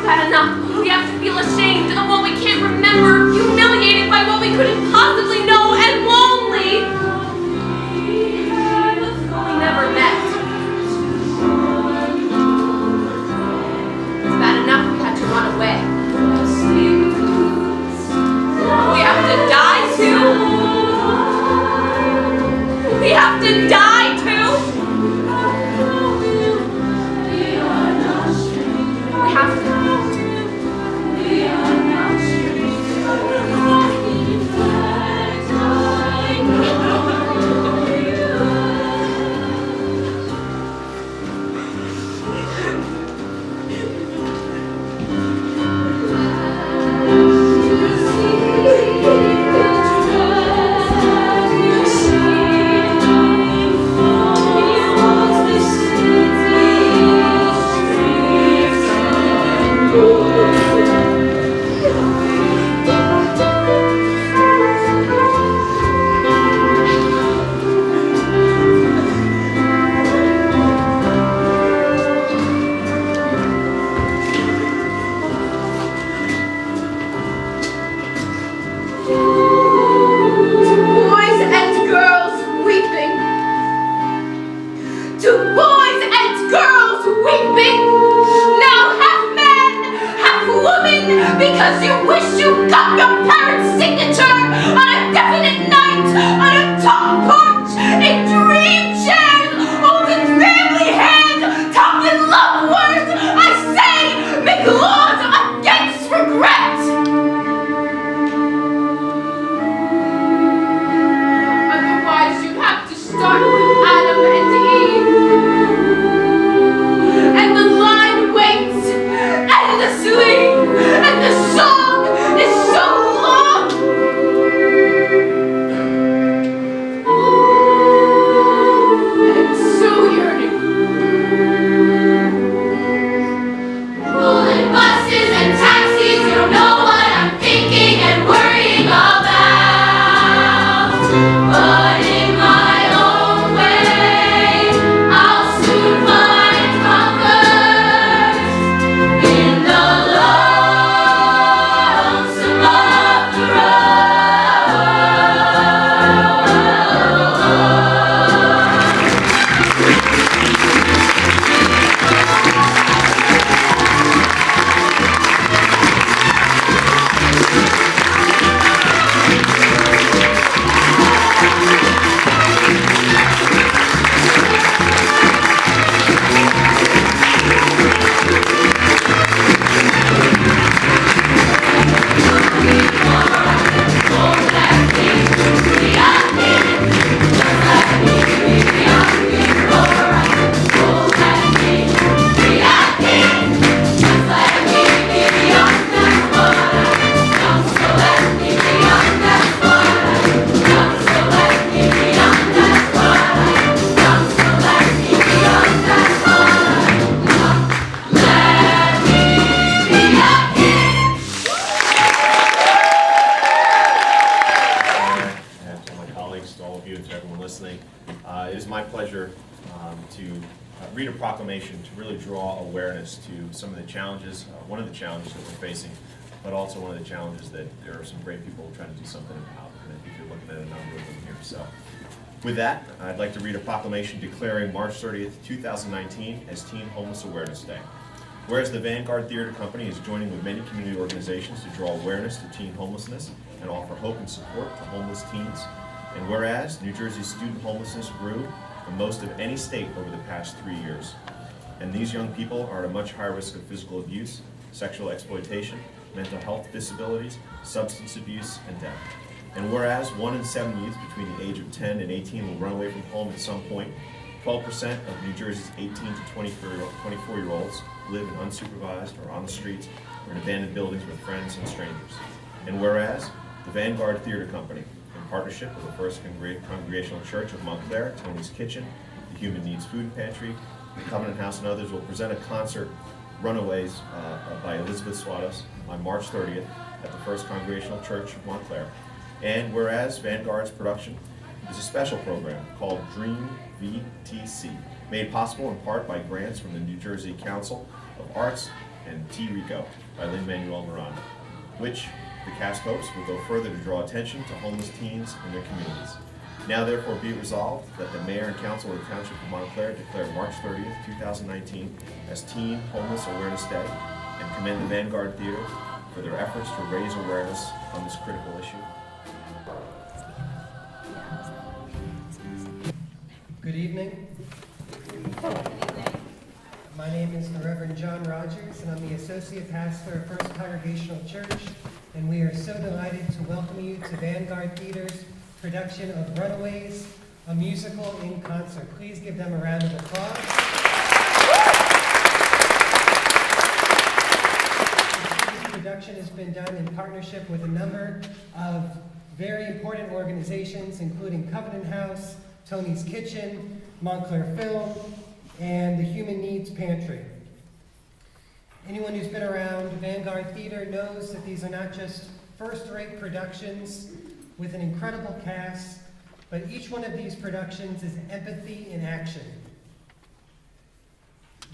Bad enough. We have to feel ashamed of what we can't remember, humiliated by what we couldn't possibly know, and lonely. We never met. It's bad enough we had to run away. We have to die too. We have to die too. We have to. read a proclamation to really draw awareness to some of the challenges, one of the challenges that we're facing, but also one of the challenges that there are some great people trying to do something about. And I think you're looking at a number of them here. So with that, I'd like to read a proclamation declaring March 30th, 2019 as Teen Homeless Awareness Day. Whereas the Vanguard Theater Company is joining with many community organizations to draw awareness to teen homelessness and offer hope and support to homeless teens. And whereas New Jersey's student homelessness grew the most of any state over the past 3 years. And these young people are at a much higher risk of physical abuse, sexual exploitation, mental health disabilities, substance abuse, and death. And whereas 1 in 7 youth between the age of 10 and 18 will run away from home at some point, 12% of New Jersey's 18 to 24-year-olds live in unsupervised or on the streets or in abandoned buildings with friends and strangers. And whereas the Vanguard Theater Company, in partnership with the First Congregational Church of Montclair, Tony's Kitchen, the Human Needs Food Pantry, the Covenant House, and others will present a concert, Runaways, by Elizabeth Swados on March 30th at the First Congregational Church of Montclair. And whereas Vanguard's production is a special program called Dream VTC, made possible in part by grants from the New Jersey Council of Arts, and T. Rico by Lin-Manuel Miranda, which the cast hopes will go further to draw attention to homeless teens in their communities. Now therefore be it resolved that the Mayor and Council of the Township of Montclair declare March 30th, 2019 as Teen Homeless Awareness Day and commend the Vanguard Theater for their efforts to raise awareness on this critical issue. Good evening. My name is the Reverend John Rogers, and I'm the Associate Pastor of First Congregational Church, and we are so delighted to welcome you to Vanguard Theater's production of Runaways, a musical in concert. Please give them a round of applause. This production has been done in partnership with a number of very important organizations, including Covenant House, Tony's Kitchen, Montclair Film, and the Human Needs Pantry. Anyone who's been around Vanguard Theater knows that these are not just first-rate productions with an incredible cast, but each one of these productions is empathy in action.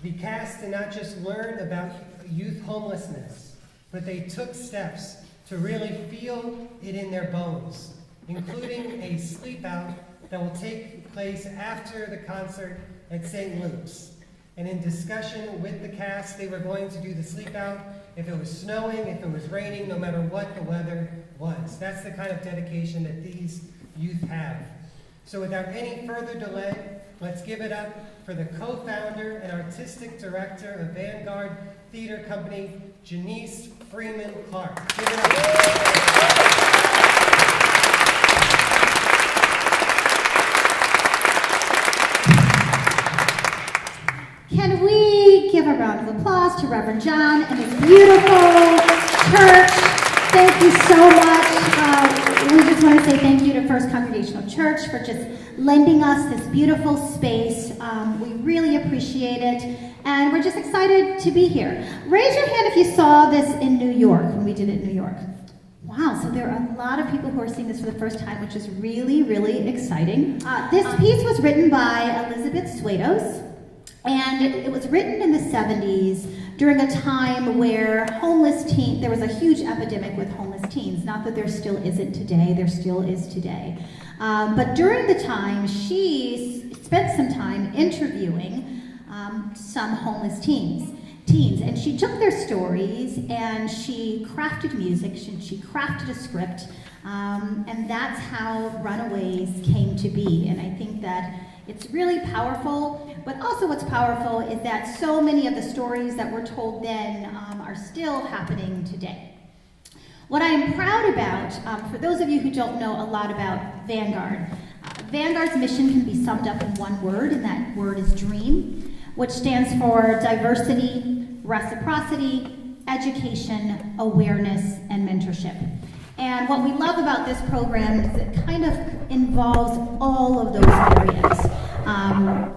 The cast did not just learn about youth homelessness, but they took steps to really feel it in their bones, including a sleep out that will take place after the concert at St. Luke's. And in discussion with the cast, they were going to do the sleep out if it was snowing, if it was raining, no matter what the weather was. That's the kind of dedication that these youth have. So without any further delay, let's give it up for the co-founder and artistic director of Vanguard Theater Company, Janice Freeman Clark. Give it up. Can we give a round of applause to Reverend John and his beautiful church? Thank you so much. We just want to say thank you to First Congregational Church for just lending us this beautiful space. We really appreciate it, and we're just excited to be here. Raise your hand if you saw this in New York, when we did it in New York. Wow, so there are a lot of people who are seeing this for the first time, which is really, really exciting. This piece was written by Elizabeth Swados. And it was written in the 70s during a time where there was a huge epidemic with homeless teens. Not that there still isn't today, there still is today. But during the time, she spent some time interviewing some homeless teens. And she took their stories and she crafted music, she crafted a script, and that's how Runaways came to be. And I think that it's really powerful, but also what's powerful is that so many of the stories that were told then are still happening today. What I am proud about, for those of you who don't know a lot about Vanguard, Vanguard's mission can be summed up in one word, and that word is DREAM, which stands for diversity, reciprocity, education, awareness, and mentorship. And what we love about this program is it kind of involves all of those areas.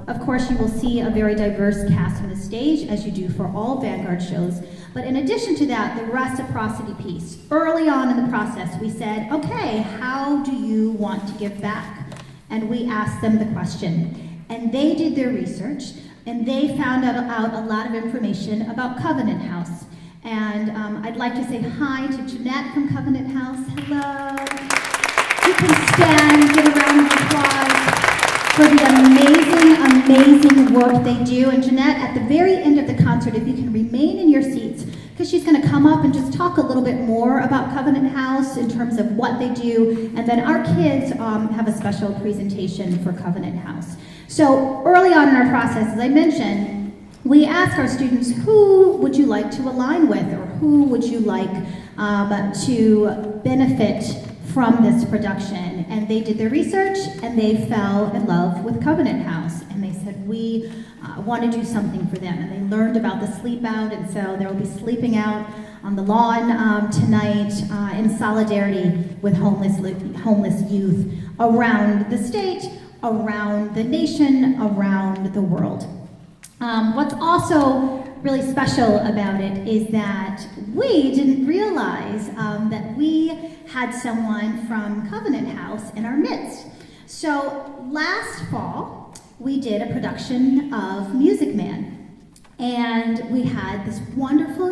Of course, you will see a very diverse cast on the stage, as you do for all Vanguard shows. But in addition to that, the reciprocity piece. Early on in the process, we said, okay, how do you want to give back? And we asked them the question. And they did their research, and they found out a lot of information about Covenant House. And I'd like to say hi to Jeanette from Covenant House. Hello. You can stand, give a round of applause for the amazing work they do. And Jeanette, at the very end of the concert, if you can remain in your seats, because she's going to come up and just talk a little bit more about Covenant House in terms of what they do. And then our kids have a special presentation for Covenant House. So early on in our process, as I mentioned, we ask our students, who would you like to align with, or who would you like to benefit from this production? And they did their research, and they fell in love with Covenant House. And they said, we want to do something for them. And they learned about the sleep out, and so there will be sleeping out on the lawn tonight in solidarity with homeless youth around the state, around the nation, around the world. What's also really special about it is that we didn't realize that we had someone from Covenant House in our midst. So last fall, we did a production of Music Man. And we had this wonderful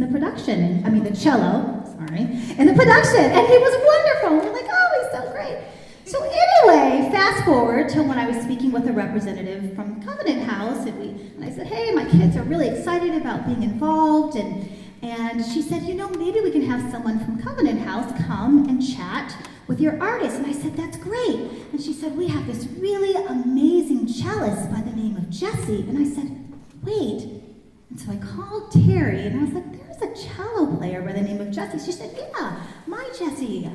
the production, the cello, sorry, in the production, and he was wonderful. We're like, oh, he's so great. So anyway, fast forward to when I was speaking with a representative from Covenant House, and I said, hey, my kids are really excited about being involved, and she said, maybe we can have someone from Covenant House come and chat with your artist. And I said, that's great. And she said, we have this really amazing cellist by the name of Jesse. And I said, wait. And so I called Terry, and I was like, there's a cello player by the name of Jesse. She said, yeah, my Jesse.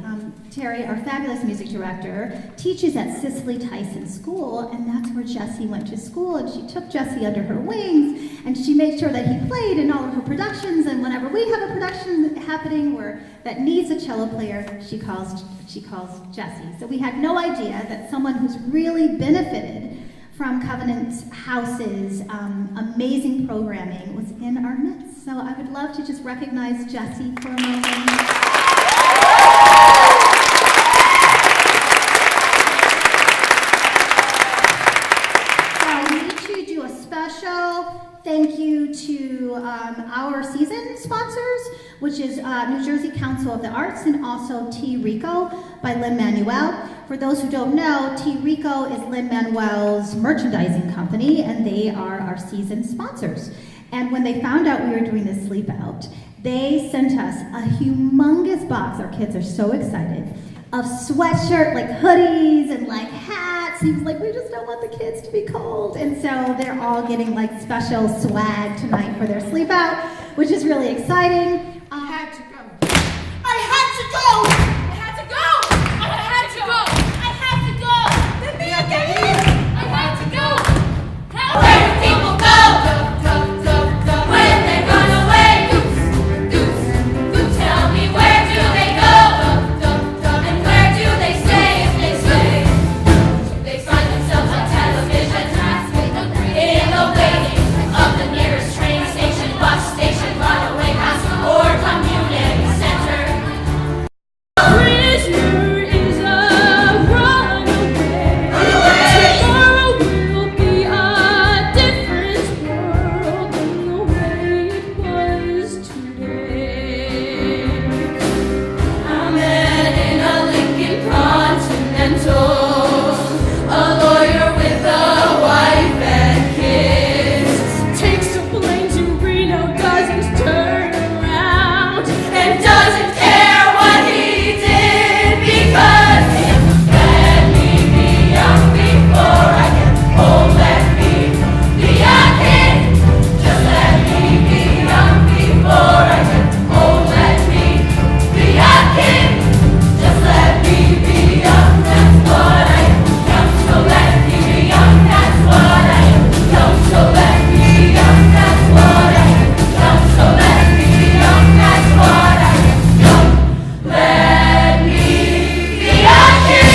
Terry, our fabulous music director, teaches at Cicely Tyson School, and that's where Jesse went to school, and she took Jesse under her wings, and she made sure that he played in all of her productions, and whenever we have a production happening that needs a cello player, she calls Jesse. So we had no idea that someone who's really benefited from Covenant House's amazing programming was in our midst. So I would love to just recognize Jesse for a moment. So we need to do a special thank you to our season sponsors, which is New Jersey Council of the Arts and also T. Rico by Lin-Manuel. For those who don't know, T. Rico is Lin-Manuel's merchandising company, and they are our season sponsors. And when they found out we were doing this sleep out, they sent us a humongous box, our kids are so excited, of sweatshirt, like hoodies and like hats. He was like, we just don't want the kids to be cold. And so they're all getting like special swag tonight for their sleep out, which is really exciting. I had to go. I had to go! I had to go! I had to go! I had to go! Let me again! I had to go! Where do people go? When they run away? Goose, tell me, where do they go? And where do they stay if they stay? They find themselves on television in the waiting of the nearest train station, bus station, runaway house, or community center. Prisoner is a runaway. Tomorrow will be a different world than the way it was today. I met in a Lincoln Continental, a lawyer with a wife and kids. Takes a plane to Reno, doesn't turn around, and doesn't care what he did, because let me be young before I get old. Let me be a kid. Just let me be young before I get old. Let me be a kid. Just let me be young. That's what I am. Young, so let me be young. That's what I am. Young, so let me be young. That's what I am. Young, so let me be young. That's what I am. Young, let me be a kid.